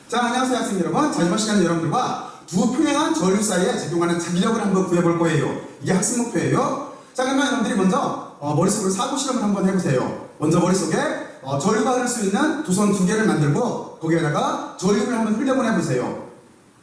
자, 안녕하세요 학생 여러분. 자, 이번 시간에 여러분들과 두 평행한 전류 사이에 작용하는 자기력을 한번 구해볼 거예요. 이게 학습 목표예요. 자, 그러면 여러분들이 먼저 머릿속으로 사고 실험을 한번 해보세요. 먼저 머릿속에 전류가 흐를 수 있는 두선 두 개를 만들고 거기에다가 전류를 한번 흘려보내보세요.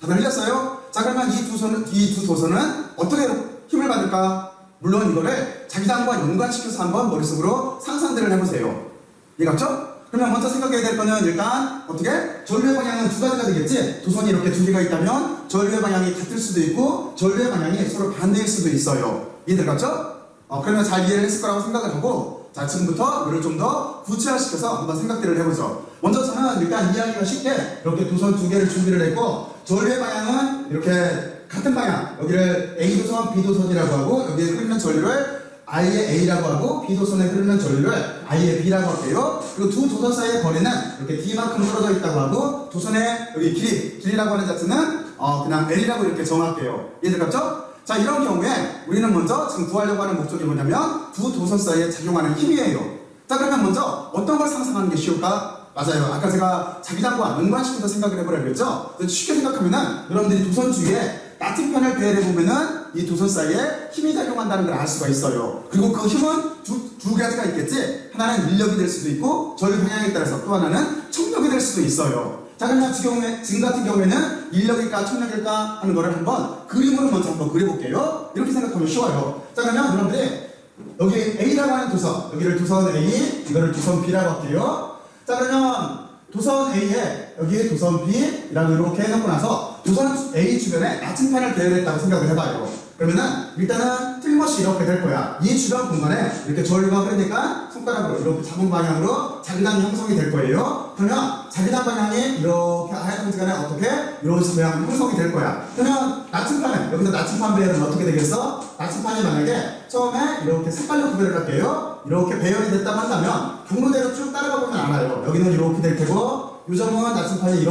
다들 흘렸어요? 자, 그러면 이 두 도선은 어떻게 힘을 받을까? 물론 이거를 자기장과 연관시켜서 한번 머릿속으로 상상들을 해보세요. 이해갔죠? 그러면 먼저 생각해야 될 거는 일단 어떻게? 전류의 방향은 두 가지가 되겠지? 도선이 이렇게 두 개가 있다면 전류의 방향이 같을 수도 있고 전류의 방향이 서로 반대일 수도 있어요. 이해들 갔죠? 그러면 잘 이해를 했을 거라고 생각을 하고 자, 지금부터 이를 좀 더 구체화시켜서 한번 생각들을 해보죠. 먼저 저는 일단 이해하기가 쉽게 이렇게 도선 두 개를 준비를 했고 전류의 방향은 이렇게 같은 방향, 여기를 A도선, B도선이라고 하고 여기에 흐르는 전류를 I의 A라고 하고 B도선에 흐르는 전류를 I의 B라고 할게요. 그리고 두 도선 사이의 거리는 이렇게 D만큼 떨어져 있다고 하고 도선의 여기 길이라고 하는 자체는 그냥 L이라고 이렇게 정할게요. 이해들 갔죠? 자, 이런 경우에 우리는 먼저 지금 구하려고 하는 목적이 뭐냐면 두 도선 사이에 작용하는 힘이에요. 자, 그러면 먼저 어떤 걸 상상하는 게 쉬울까? 맞아요. 아까 제가 자기장과 연관시켜서 생각을 해보라고 했죠? 쉽게 생각하면은 여러분들이 도선 주위에 낮은 편을 배열해보면은 이 도선 사이에 힘이 작용한다는 걸 알 수가 있어요. 그리고 그 힘은 두 가지가 있겠지? 하나는 인력이 될 수도 있고 전류 방향에 따라서 또 하나는冲力이 될 수도 있어요. 자, 그러면 지금 같은 경우에는 인력일까冲力일까 하는 거를 한번 그림으로 먼저 한번 그려볼게요. 이렇게 생각하면 쉬워요. 자, 그러면 여러분들이 여기 A라고 하는 도선, 여기를 도선 A, 이거를 도선 B라고 할게요. 자, 그러면 도선 A에 여기에 도선 B라고 이렇게 해놓고 나서 도선 A 주변에 나침판을 배열했다고 생각을 해봐요. 그러면은 일단은 틀림없이 이렇게 될 거야. 이 주변 공간에 이렇게 전류가 흐르니까 손가락으로 이렇게 잡은 방향으로 자기장이 형성이 될 거예요. 그러면 자기장 방향이 이렇게 하얀 시간에 어떻게 이런 방향으로 형성이 될 거야. 그러면 나침판은 여기서 나침판 배열은 어떻게 되겠어? 나침판이 만약에 처음에 이렇게 색깔로 구별을 할게요. 이렇게 배열이 됐다고 한다면 경로대로 쭉 따라가 보면 알아요. 여기는 이렇게 될 테고 이 점은 나침판이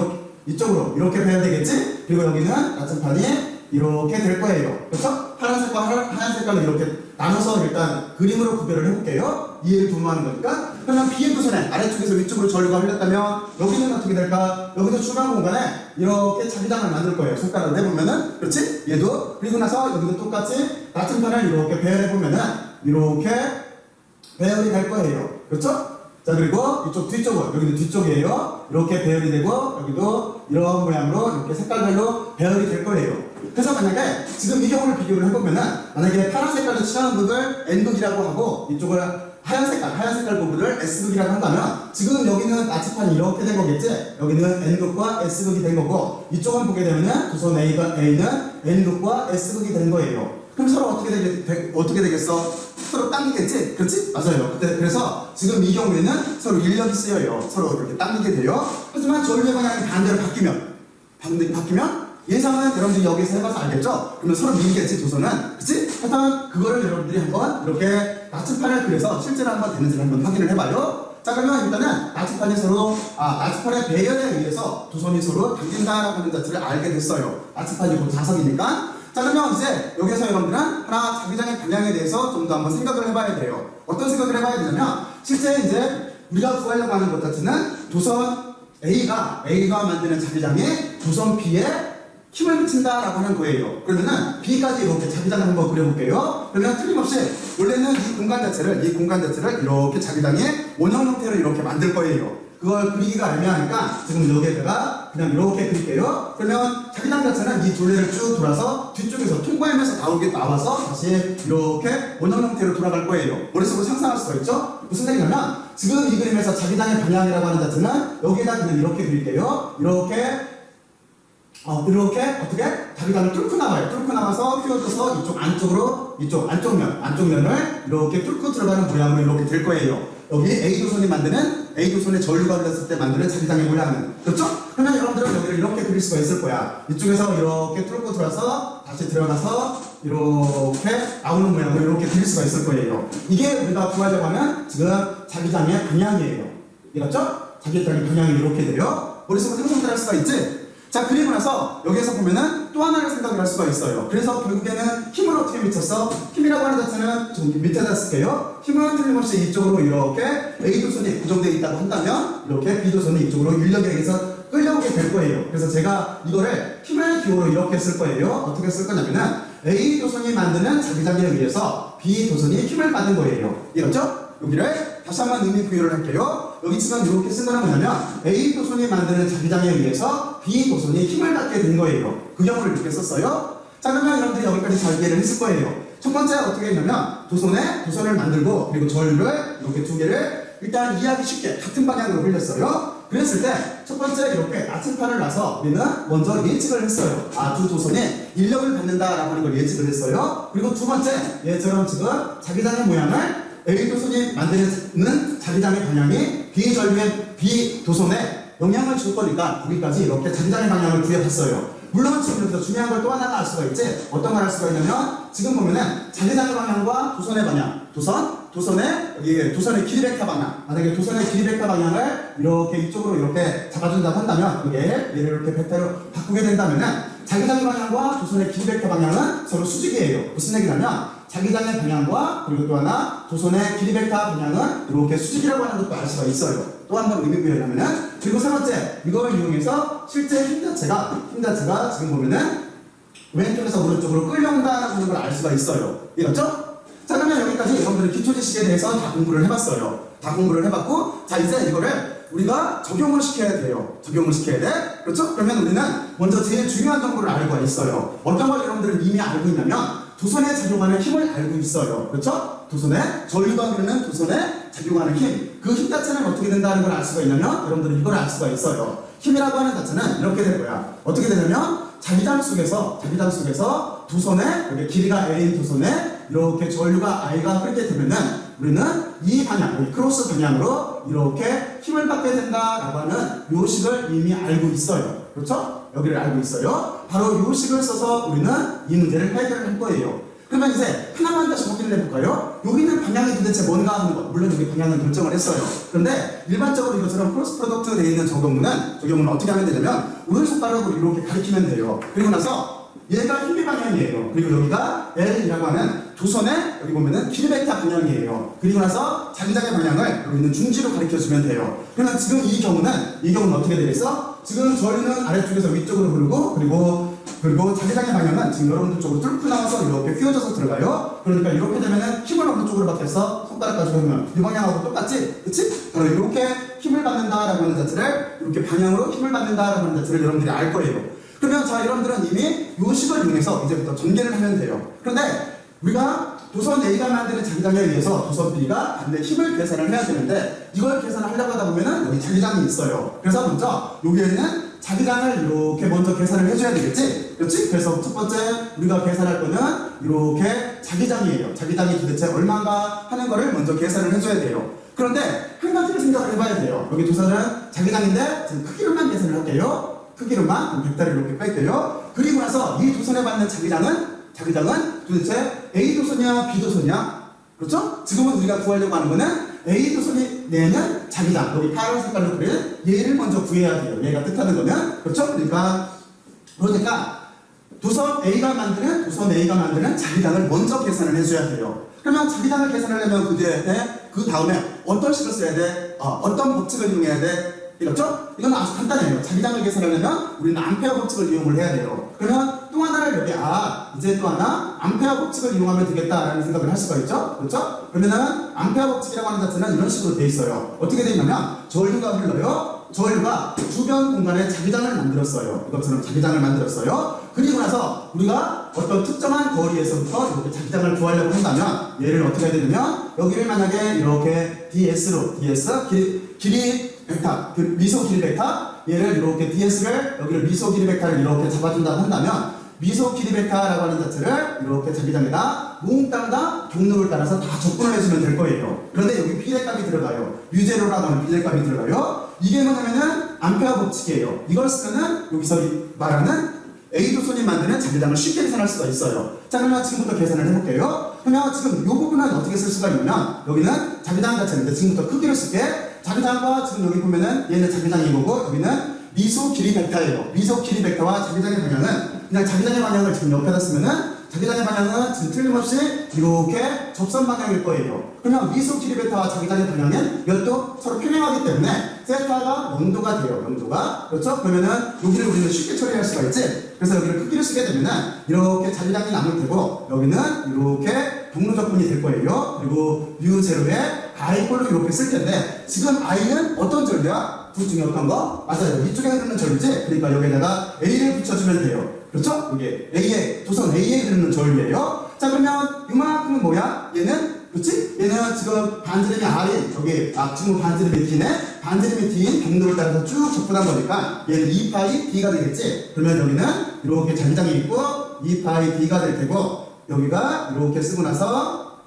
이쪽으로 이렇게 배열되겠지? 그리고 여기는 나침판이 이렇게 될 거예요. 그렇죠? 파란색과 하얀 색깔로 이렇게 나눠서 일단 그림으로 구별을 해볼게요. 이해를 도모하는 거니까. 그러면 B의 도선에 아래쪽에서 위쪽으로 전류가 흘렀다면 여기는 어떻게 될까? 여기도 중간 공간에 이렇게 자기장을 만들 거예요. 손가락으로 해보면은. 그렇지? 얘도. 그리고 나서 여기도 똑같이 나침판을 이렇게 배열해보면은 이렇게 배열이 될 거예요. 그렇죠? 자, 그리고 이쪽 뒤쪽은 여기도 뒤쪽이에요. 이렇게 배열이 되고 여기도 이런 모양으로 이렇게 색깔별로 배열이 될 거예요. 그래서 만약에 지금 이 경우를 비교를 해보면은 만약에 파란 색깔로 칠하는 극을 N극이라고 하고 이쪽을 하얀 색깔 부분을 S극이라고 한다면 지금 여기는 나침판이 이렇게 된 거겠지? 여기는 N극과 S극이 된 거고 이쪽을 보게 되면은 도선 A는 N극과 S극이 된 거예요. 그럼 서로 어떻게 되겠어? 서로 당기겠지? 그렇지? 맞아요. 그래서 지금 이 경우에는 서로 인력이 쓰여요. 서로 이렇게 당기게 돼요. 하지만 전류의 방향이 반대로 바뀌면 예상은 여러분들이 여기서 해봐서 알겠죠? 그러면 서로 밀겠지, 도선은. 그치? 하여튼 그거를 여러분들이 한번 이렇게 나침판을 그려서 실제로 한번 되는지를 한번 확인을 해봐요. 자, 그러면 일단은 나침판의 배열에 의해서 도선이 서로 당긴다라고 하는 자체를 알게 됐어요. 나침판이 곧 자석이니까. 자, 그러면 이제 여기서 여러분들은 하나 자기장의 방향에 대해서 좀 더 한번 생각을 해봐야 돼요. 어떤 생각을 해봐야 되냐면 실제 이제 우리가 구하려고 하는 것 자체는 도선 A가 만드는 자기장이 도선 B에 힘을 미친다라고 하는 거예요. 그러면은 B까지 이렇게 자기장을 한번 그려볼게요. 그러면 틀림없이 원래는 이 공간 자체를 이렇게 자기장의 원형 형태로 이렇게 만들 거예요. 그걸 그리기가 애매하니까 지금 여기에다가 그냥 이렇게 그릴게요. 그러면 자기장 자체는 이 둘레를 쭉 돌아서 뒤쪽에서 통과하면서 나와서 다시 이렇게 원형 형태로 돌아갈 거예요. 머릿속으로 상상할 수가 있죠? 무슨 얘기냐면 지금 이 그림에서 자기장의 방향이라고 하는 자체는 여기에다 그냥 이렇게 그릴게요. 이렇게 어떻게? 자기장을 뚫고 나와요. 뚫고 나와서 휘어져서 이쪽 안쪽면을 이렇게 뚫고 들어가는 모양으로 이렇게 될 거예요. 여기 A도선에 전류가 흘렀을 때 만드는 자기장의 모양은. 그렇죠? 그러면 여러분들은 여기를 이렇게 그릴 수가 있을 거야. 이쪽에서 이렇게 뚫고 들어와서 다시 들어가서 이렇게 나오는 모양으로 이렇게 그릴 수가 있을 거예요. 이게 우리가 구하려고 하면 지금 자기장의 방향이에요. 이해갔죠? 자기장의 방향이 이렇게 돼요. 머릿속으로 상상을 할 수가 있지? 자, 그리고 나서 여기에서 보면은 또 하나를 생각을 할 수가 있어요. 그래서 결국에는 힘을 어떻게 미쳤어? 힘이라고 하는 자체는 좀 밑에다 쓸게요. 힘은 틀림없이 이쪽으로 이렇게 A도선이 고정되어 있다고 한다면 이렇게 B도선이 이쪽으로 인력에 의해서 끌려오게 될 거예요. 그래서 제가 이거를 힘의 기호로 이렇게 쓸 거예요. 어떻게 쓸 거냐면은 A도선이 만드는 자기장에 의해서 B도선이 힘을 받는 거예요. 이렇죠? 여기를 다시 한번 의미 부여를 할게요. 여기 지금 이렇게 쓴 거는 뭐냐면 A도선이 만드는 자기장에 의해서 B도선이 힘을 받게 된 거예요. 그 경우를 이렇게 썼어요. 자, 그러면 여러분들이 여기까지 잘 이해를 했을 거예요. 첫 번째 어떻게 했냐면 도선을 만들고 그리고 전류를 이렇게 두 개를 일단 이해하기 쉽게 같은 방향으로 흘렸어요. 그랬을 때 첫 번째 이렇게 나침판을 놔서 우리는 먼저 예측을 했어요. 아, 두 도선이 인력을 받는다라고 하는 걸 예측을 했어요. 그리고 두 번째 얘처럼 지금 자기장의 모양을 A도선이 만드는 자기장의 방향이 B전류의 B도선에 영향을 줄 거니까 거기까지 이렇게 자기장의 방향을 구해봤어요. 물론 지금 여기서 중요한 걸 또 하나 알 수가 있지. 어떤 걸 알 수가 있냐면 지금 보면은 자기장의 방향과 도선의 방향, 도선의 길이벡터 방향, 만약에 도선의 길이벡터 방향을 이렇게 이쪽으로 이렇게 잡아준다고 한다면 얘를 이렇게 벡터로 바꾸게 된다면은 자기장의 방향과 도선의 길이벡터 방향은 서로 수직이에요. 무슨 얘기냐면 자기장의 방향과 그리고 또 하나 도선의 길이벡터 방향은 이렇게 수직이라고 하는 것도 알 수가 있어요. 또 한 번 의미 부여하면은 그리고 세 번째 이걸 이용해서 실제 힘 자체가 지금 보면은 왼쪽에서 오른쪽으로 끌려온다는 걸 알 수가 있어요. 이렇죠? 자, 그러면 여기까지 여러분들은 기초지식에 대해서 다 공부를 해봤어요. 다 공부를 해봤고, 자, 이제 이거를 우리가 적용을 시켜야 돼요. 적용을 시켜야 돼. 그렇죠? 그러면 우리는 먼저 제일 중요한 정보를 알고 있어요. 어떤 걸 여러분들은 이미 알고 있냐면 도선에 작용하는 힘을 알고 있어요. 그렇죠? 도선에 전류가 흐르는 도선에 작용하는 힘. 그 힘 자체는 어떻게 된다는 걸 알 수가 있냐면 여러분들은 이걸 알 수가 있어요. 힘이라고 하는 자체는 이렇게 될 거야. 어떻게 되냐면 자기장 속에서 도선에 여기 길이가 A인 도선에 이렇게 전류가 I가 흐르게 되면은 우리는 이 방향, 이 크로스 방향으로 이렇게 힘을 받게 된다라고 하는 요식을 이미 알고 있어요. 그렇죠? 여기를 알고 있어요. 바로 요식을 써서 우리는 이 문제를 해결을 할 거예요. 그러면 이제 하나만 다시 확인을 해볼까요? 여기는 방향이 도대체 뭔가 하는 것. 물론 여기 방향은 결정을 했어요. 그런데 일반적으로 이것처럼 크로스 프로덕트 되어 있는 적용문은 어떻게 하면 되냐면 오른손가락으로 이렇게 가리키면 돼요. 그리고 나서 얘가 힘의 방향이에요. 그리고 여기가 L이라고 하는 도선의 여기 보면은 길이벡터 방향이에요. 그리고 나서 자기장의 방향을 여기 있는 중지로 가리켜주면 돼요. 그러면 지금 이 경우는 어떻게 되겠어? 지금 저희는 아래쪽에서 위쪽으로 흐르고 그리고 자기장의 방향은 지금 여러분들 쪽으로 뚫고 나와서 이렇게 휘어져서 들어가요. 그러니까 이렇게 되면은 힘을 어느 쪽으로 받겠어? 손가락 가지고 보면 이 방향하고 똑같지? 그치? 바로 이렇게 힘을 받는다라고 하는 자체를 이렇게 방향으로 힘을 받는다라고 하는 자체를 여러분들이 알 거예요. 그러면 자, 여러분들은 이미 이 식을 이용해서 이제부터 전개를 하면 돼요. 그런데 우리가 도선 A가 만드는 자기장에 의해서 도선 B가 받는 힘을 계산을 해야 되는데 이걸 계산하려고 하다 보면은 여기 자기장이 있어요. 그래서 먼저 여기에는 자기장을 이렇게 먼저 계산을 해줘야 되겠지? 그렇지? 그래서 첫 번째 우리가 계산할 거는 이렇게 자기장이에요. 자기장이 도대체 얼마인가 하는 거를 먼저 계산을 해줘야 돼요. 그런데 한 가지를 생각을 해봐야 돼요. 여기 도선은 자기장인데 지금 크기로만 계산을 할게요. 크기로만 벡터를 이렇게 뺄게요. 그리고 나서 이 도선에 받는 자기장은 도대체 A도선이야 B도선이야? 그렇죠? 지금은 우리가 구하려고 하는 거는 A도선이 내는 자기장, 여기 파란 색깔로 그린 얘를 먼저 구해야 돼요. 얘가 뜻하는 거는 그렇죠? 그러니까 도선 A가 만드는 자기장을 먼저 계산을 해줘야 돼요. 그러면 자기장을 계산하려면 그 다음에 어떤 식을 써야 돼? 어떤 법칙을 이용해야 돼? 이렇죠? 이건 아주 간단해요. 자기장을 계산하려면 우리는 암페어 법칙을 이용을 해야 돼요. 그러면 또 하나를 이제 또 하나 암페어 법칙을 이용하면 되겠다라는 생각을 할 수가 있죠? 그렇죠? 그러면은 암페어 법칙이라고 하는 자체는 이런 식으로 돼 있어요. 어떻게 돼 있냐면 전류가 흘러요. 전류가 주변 공간에 자기장을 만들었어요. 이것처럼 자기장을 만들었어요. 그리고 나서 우리가 어떤 특정한 거리에서부터 이렇게 자기장을 구하려고 한다면 얘를 어떻게 해야 되냐면 여기를 만약에 이렇게 길이 벡터, 미소 길이 벡터 얘를 이렇게 DS를 여기를 미소 길이 벡터를 이렇게 잡아준다고 한다면 미소 길이 벡터라고 하는 자체를 이렇게 자기장에다 몽땅 경로를 따라서 다 접근을 해주면 될 거예요. 그런데 여기 비례값이 들어가요. 유제로라고 하는 비례값이 들어가요. 이게 뭐냐면은 암페어 법칙이에요. 이걸 쓰면은 여기서 말하는 A도선이 만드는 자기장을 쉽게 계산할 수가 있어요. 자, 그러면 지금부터 계산을 해볼게요. 그러면 지금 이 부분은 어떻게 쓸 수가 있냐면 여기는 자기장 자체인데 지금부터 크기를 쓸게. 자기장과 지금 여기 보면은 얘는 자기장이 거고 여기는 미소 길이 벡터예요. 미소 길이 벡터와 자기장의 방향은 그냥 자기장의 방향을 지금 옆에다 쓰면은 자기장의 방향은 지금 틀림없이 이렇게 접선 방향일 거예요. 그러면 미소 길이 벡터와 자기장의 방향은 이것도 서로 평행하기 때문에 세타가 영도가 돼요. 영도가. 그렇죠? 그러면은 여기를 우리는 쉽게 처리할 수가 있지. 그래서 여기를 크기를 쓰게 되면은 이렇게 자기장이 남을 테고 여기는 이렇게 동로적분이 될 거예요. 그리고 u0에 i꼴로 이렇게 쓸 텐데 지금 i는 어떤 전류야? 둘 중에 어떤 거? 맞아요. 이쪽에 흐르는 전류지? 그러니까 여기에다가 A를 붙여주면 돼요. 그렇죠? 이게 A에, 도선 A에 흐르는 전류예요. 자, 그러면 이만큼은 뭐야? 얘는, 그렇지? 얘는 지금 반지름이 R인, 여기, 지금 반지름이 D네? 반지름이 D인 경로를 따라서 쭉 접근한 거니까 얘는 2파이 D가 되겠지? 그러면 여기는 이렇게 잔장이 있고 2파이 D가 될 테고 여기가 이렇게 쓰고 나서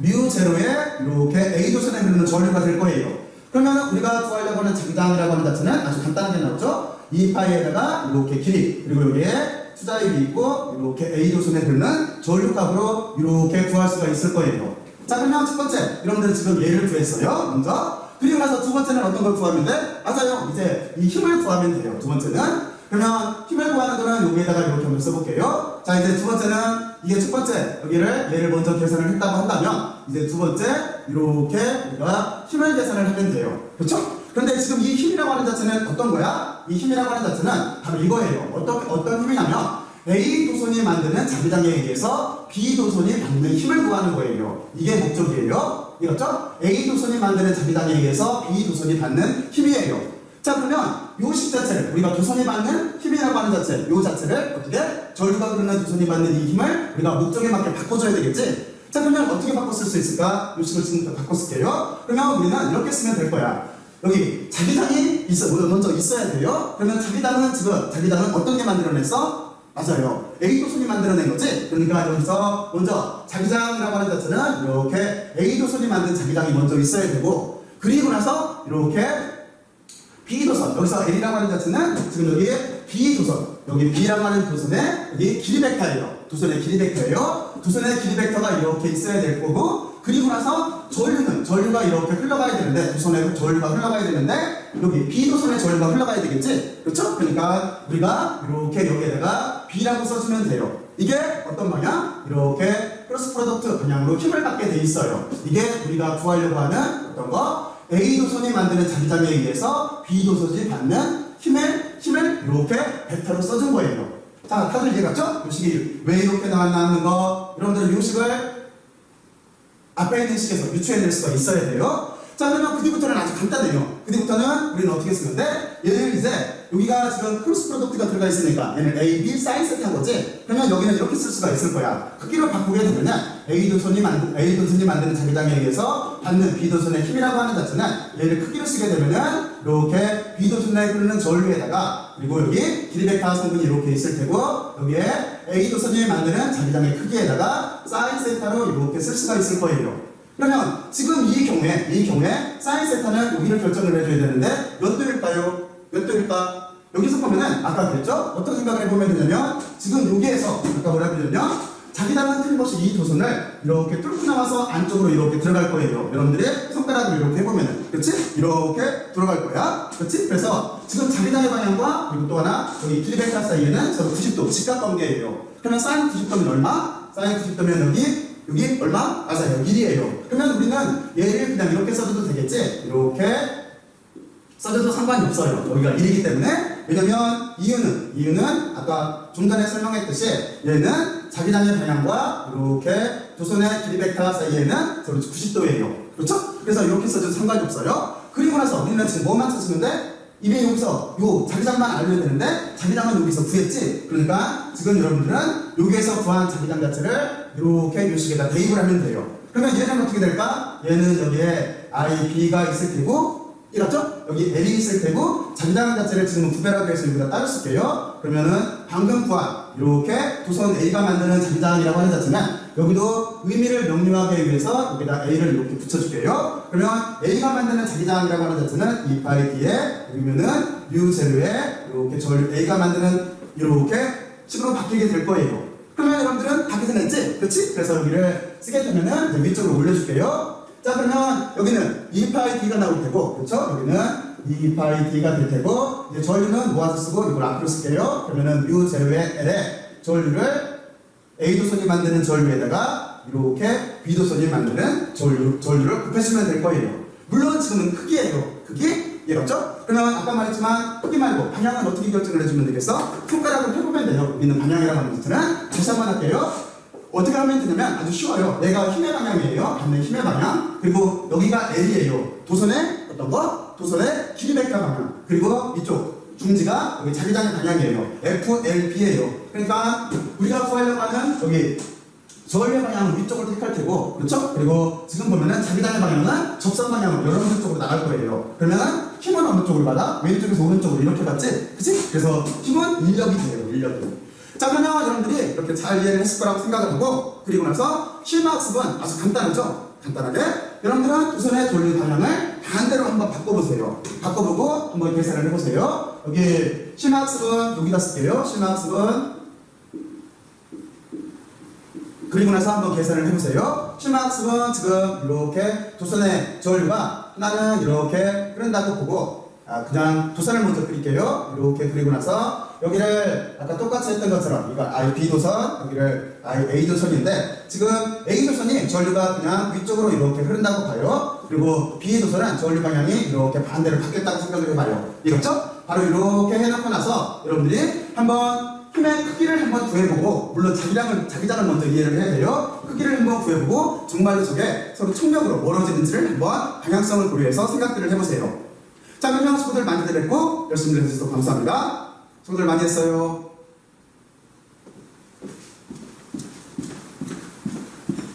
μ0에 이렇게 A도선에 흐르는 전류가 될 거예요. 그러면 우리가 구하려고 하는 자기장이라고 하는 자체는 아주 간단하게 나오죠. 2파이에다가 이렇게 길이 그리고 여기에 투자율이 있고 이렇게 A도선에 흐르는 전류값으로 이렇게 구할 수가 있을 거예요. 자, 그러면 첫 번째 여러분들은 지금 얘를 구했어요. 먼저. 그리고 나서 두 번째는 어떤 걸 구하면 돼? 맞아요. 이제 이 힘을 구하면 돼요. 두 번째는. 그러면 힘을 구하는 거는 여기에다가 이렇게 한번 써볼게요. 자, 이제 두 번째는 이게 첫 번째 여기를 얘를 먼저 계산을 했다고 한다면 이제 두 번째 이렇게 우리가 힘을 계산을 하면 돼요. 그렇죠? 그런데 지금 이 힘이라고 하는 자체는 어떤 거야? 이 힘이라고 하는 자체는 바로 이거예요. 어떤 힘이냐면 A 도선이 만드는 자기장에 의해서 B 도선이 받는 힘을 구하는 거예요. 이게 목적이에요. 이겼죠? A 도선이 만드는 자기장에 의해서 B 도선이 받는 힘이에요. 자, 그러면 요 식 자체를 우리가 도선이 받는 힘이라고 하는 자체, 요 자체를 어떻게 전류가 흐르는 도선이 받는 이 힘을 우리가 목적에 맞게 바꿔줘야 되겠지? 자, 그러면 어떻게 바꿔 쓸 수 있을까? 요 식을 지금 바꿔 쓸게요. 그러면 우리는 이렇게 쓰면 될 거야. 여기 자기장이 먼저 있어야 돼요. 그러면 자기장은 어떤 게 만들어냈어? 맞아요. A도선이 만들어낸 거지? 그러니까 여기서 먼저 자기장이라고 하는 자체는 이렇게 A도선이 만든 자기장이 먼저 있어야 되고 그리고 나서 이렇게 B도선, 여기서 A라고 하는 자체는 지금 여기 B도선, 여기 B라고 하는 도선에 여기 길이 벡터예요. 도선의 길이 벡터예요. 도선의 길이 벡터가 이렇게 있어야 될 거고 그리고 나서 전류가 이렇게 흘러가야 되는데 도선에 전류가 흘러가야 되는데 여기 B도선에 전류가 흘러가야 되겠지? 그렇죠? 그러니까 우리가 이렇게 여기에다가 B라고 써주면 돼요. 이게 어떤 방향? 이렇게 크로스 프로덕트 방향으로 힘을 받게 돼 있어요. 이게 우리가 구하려고 하는 어떤 거? A도선이 만드는 자기장에 의해서 B도선이 받는 힘을 이렇게 벡터로 써준 거예요. 자, 다들 이해갔죠? 이 식이 왜 이렇게 나왔나 거 여러분들은 이 식을 앞에 있는 식에서 유추해낼 수가 있어야 돼요. 자, 그러면 그 뒤부터는 아주 간단해요. 그 뒤부터는 우리는 어떻게 쓰면 돼? 얘는 이제 여기가 지금 크로스 프로덕트가 들어가 있으니까 얘는 A, B 사인 세트한 거지? 그러면 여기는 이렇게 쓸 수가 있을 거야. 크기를 바꾸게 되면 A도선이 만드는 자기장에 의해서 받는 B도선의 힘이라고 하는 자체는 얘를 크기를 쓰게 되면은 이렇게 B도선에 흐르는 전류에다가 그리고 여기 길이 벡터 성분이 이렇게 있을 테고 여기에 A도선이 만드는 자기장의 크기에다가 사인 세타로 이렇게 쓸 수가 있을 거예요. 그러면 지금 이 경우에 사인 세타는 여기를 결정을 해줘야 되는데 몇 도일까요? 몇 도일까? 여기서 보면은 아까 그랬죠? 어떤 생각을 해보면 되냐면 지금 여기에서 아까 뭐라 그랬냐면 자기장은 틀림없이 이 도선을 이렇게 뚫고 나와서 안쪽으로 이렇게 들어갈 거예요. 여러분들이 손가락으로 이렇게 해보면은 그렇지? 이렇게 들어갈 거야. 그렇지? 그래서 지금 자기장의 방향과 그리고 또 하나 여기 길이 벡터 사이에는 서로 90도 직각관계예요. 그러면 사인 90도면 얼마? 사인 90도면 여기 얼마? 맞아요. 1이에요. 그러면 우리는 얘를 그냥 이렇게 써줘도 되겠지? 이렇게 써줘도 상관이 없어요. 여기가 1이기 때문에. 왜냐면 이유는 아까 좀 전에 설명했듯이 얘는 자기장의 방향과 이렇게 도선의 길이 벡터 사이에는 서로 90도예요. 그렇죠? 그래서 이렇게 써줘도 상관이 없어요. 그리고 나서 우리는 지금 뭐만 찾으면 돼? 이미 여기서 요 자기장만 알면 되는데 자기장은 여기서 구했지? 그러니까 지금 여러분들은 여기에서 구한 자기장 자체를 이렇게 요 식에다 대입을 하면 돼요. 그러면 얘는 어떻게 될까? 얘는 여기에 I, B가 있을 테고 이렇죠? 여기 L이 있을 테고 자기장 자체를 지금 구별하기 위해서 여기다 따로 쓸게요. 그러면은 방금 구한 이렇게 도선 A가 만드는 자기장이라고 하는 자체는 여기도 의미를 명료하기 위해서 여기다 A를 이렇게 붙여줄게요. 그러면 A가 만드는 자기장이라고 하는 자체는 2파이 D에 여기면은 μ0에 이렇게 전류 A가 만드는 이렇게 식으로 바뀌게 될 거예요. 그러면 여러분들은 다 계산했지? 그렇지? 그래서 여기를 쓰게 되면은 위쪽으로 올려줄게요. 자, 그러면 여기는 2파이 D가 나올 테고, 그렇죠? 여기는 2 파이 d가 될 테고, 이제 전류는 모아서 쓰고 이걸 앞으로 쓸게요. 그러면은 뮤 제로의 L에 전류를 A도선이 만드는 전류에다가 이렇게 B도선이 만드는 전류를 곱해주면 될 거예요. 물론 지금은 크기예요. 크기? 이해갔죠? 그러면 아까 말했지만 크기 말고 방향은 어떻게 결정을 해주면 되겠어? 손가락을 펴보면 돼요. 여기 있는 방향이라고 하는 것들은 다시 한번 할게요. 어떻게 하면 되냐면 아주 쉬워요. 얘가 힘의 방향이에요. 받는 힘의 방향. 그리고 여기가 L이에요. 도선의 어떤 거? 도선의 길이벡터 방향. 그리고 이쪽 중지가 여기 자기장의 방향이에요. FLB예요. 그러니까 우리가 구하려고 하는 여기 전류의 방향은 위쪽을 택할 테고, 그렇죠? 그리고 지금 보면은 자기장의 방향은 접선 방향으로 여러분들 쪽으로 나갈 거예요. 그러면 힘은 어느 쪽으로 받아? 왼쪽에서 오른쪽으로 이렇게 받지? 그치? 그래서 힘은 인력이 돼요. 인력이. 자, 그러면 여러분들이 이렇게 잘 이해를 했을 거라고 생각을 하고, 그리고 나서 실무학습은 아주 간단하죠? 간단하게 여러분들은 도선의 전류 방향을 반대로 한번 바꿔보세요. 바꿔보고 한번 계산을 해보세요. 여기 실무학습은 여기다 쓸게요. 실무학습은 그리고 나서 한번 계산을 해보세요. 실무학습은 지금 이렇게 도선의 전류가 하나는 이렇게 흐른다고 보고, 그냥 도선을 먼저 그릴게요. 이렇게 그리고 나서 여기를 아까 똑같이 했던 것처럼 이거 B도선, 여기를 A도선인데 지금 A도선이 전류가 그냥 위쪽으로 이렇게 흐른다고 봐요. 그리고 B도선은 전류 방향이 이렇게 반대로 바뀌었다고 생각을 해봐요. 이렇죠? 바로 이렇게 해놓고 나서 여러분들이 한번 힘의 크기를 한번 구해보고, 물론 자기장을 먼저 이해를 해야 돼요. 크기를 한번 구해보고 정말로 저게 서로 총력으로 멀어지는지를 한번 방향성을 고려해서 생각들을 해보세요. 자, 그러면 수고들 많이들 했고 열심히 해주셔서 감사합니다. 수고들 많이 했어요.